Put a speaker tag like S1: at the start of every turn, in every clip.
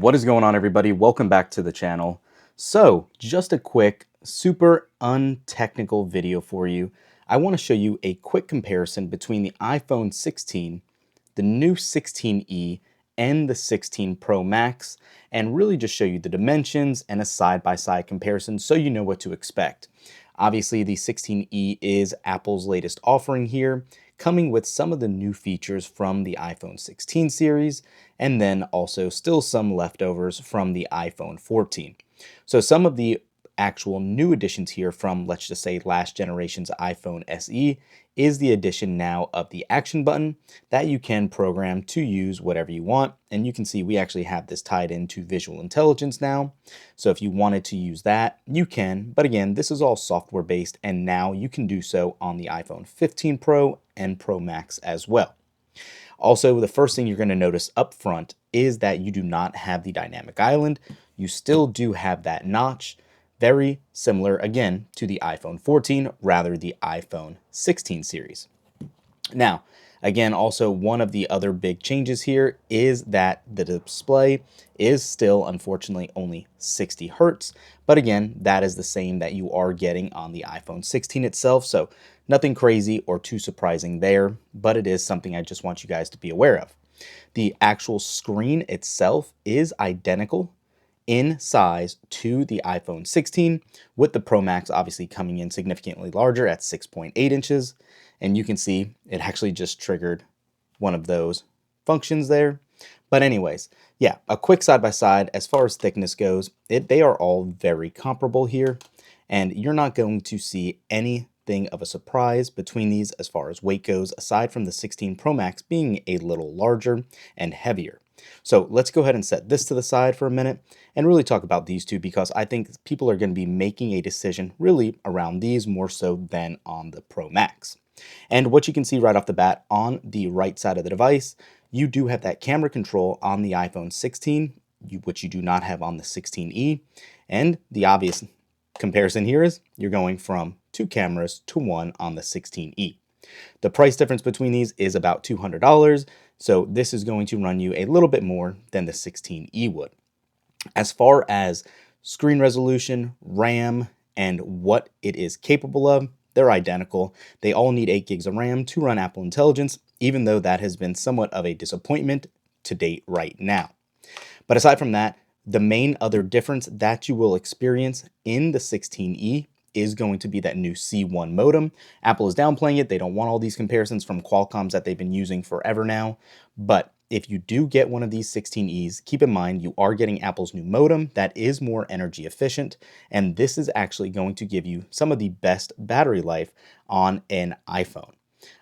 S1: What is going on, everybody? Welcome back to the channel. So just a quick, super untechnical video for you. I want to show you a quick comparison between the iPhone 16, the new 16e, and the 16 Pro Max, and really just show you the dimensions and a side-by-side comparison so you know what to expect. Obviously, the 16e is Apple's latest offering here, coming with some of the new features from the iPhone 16 series, and then also still some leftovers from the iPhone 14. So some of the actual new additions here from, let's just say, last generation's iPhone SE is the addition now of the action button that you can program to use whatever you want. And you can see we actually have this tied into visual intelligence now. So if you wanted to use that, you can. But again, this is all software based, and now you can do so on the iPhone 15 Pro and Pro Max as well. Also, the first thing you're going to notice up front is that you do not have the dynamic island. You still do have that notch. Very similar, again, to the iPhone 14, rather the iPhone 16 series. Now, again, also one of the other big changes here is that the display is still, unfortunately, only 60 Hertz. But again, that is the same that you are getting on the iPhone 16 itself. So nothing crazy or too surprising there, but it is something I just want you guys to be aware of. The actual screen itself is identical in size to the iPhone 16, with the Pro Max obviously coming in significantly larger at 6.8 inches. And you can see it actually just triggered one of those functions there. But anyways, yeah, a quick side-by-side as far as thickness goes, they are all very comparable here. And you're not going to see anything of a surprise between these as far as weight goes, aside from the 16 Pro Max being a little larger and heavier. So let's go ahead and set this to the side for a minute and really talk about these two, because I think people are going to be making a decision really around these more so than on the Pro Max. And what you can see right off the bat on the right side of the device, you do have that camera control on the iPhone 16, which you do not have on the 16e. And the obvious comparison here is you're going from 2 cameras to 1 on the 16e. The price difference between these is about $200, so this is going to run you a little bit more than the 16e would. As far as screen resolution, RAM, and what it is capable of, they're identical. They all need 8 gigs of RAM to run Apple Intelligence, even though that has been somewhat of a disappointment to date right now. But aside from that, the main other difference that you will experience in the 16e is going to be that new C1 modem. Apple is downplaying it. They don't want all these comparisons from Qualcomm's that they've been using forever now. But if you do get one of these 16Es, keep in mind you are getting Apple's new modem that is more energy efficient. And this is actually going to give you some of the best battery life on an iPhone.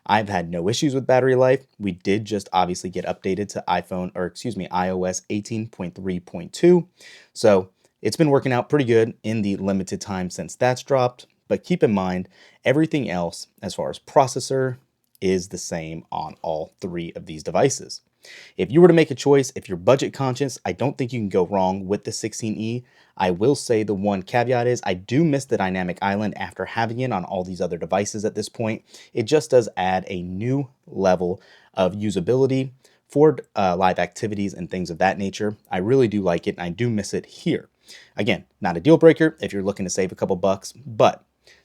S1: I've had no issues with battery life. We did just obviously get updated to iOS 18.3.2. So it's been working out pretty good in the limited time since that's dropped, but keep in mind everything else as far as processor is the same on all 3 of these devices. If you were to make a choice, if you're budget conscious, I don't think you can go wrong with the 16e. I will say the one caveat is I do miss the dynamic island after having it on all these other devices at this point. It just does add a new level of usability for live activities and things of that nature. I really do like it, and I do miss it here. Again, not a deal breaker if you're looking to save a couple bucks, but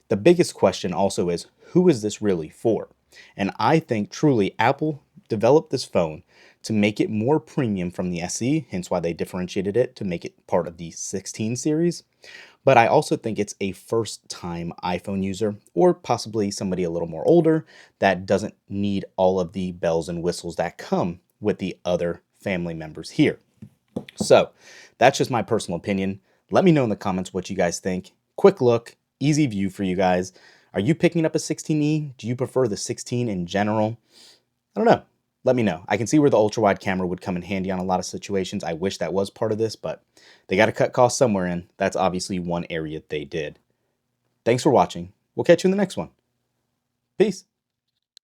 S1: the biggest question also is, who is this really for? And I think truly Apple developed this phone to make it more premium from the SE, hence why they differentiated it to make it part of the 16 series. But I also think it's a first-time iPhone user, or possibly somebody a little more older that doesn't need all of the bells and whistles that come with the other family members here. So that's just my personal opinion. Let me know in the comments what you guys think. Quick look, easy view for you guys. Are you picking up a 16e? Do you prefer the 16 in general? I don't know. Let me know. I can see where the ultra-wide camera would come in handy on a lot of situations. I wish that was part of this, but they got to cut costs somewhere, and that's obviously one area they did. Thanks for watching. We'll catch you in the next one. Peace.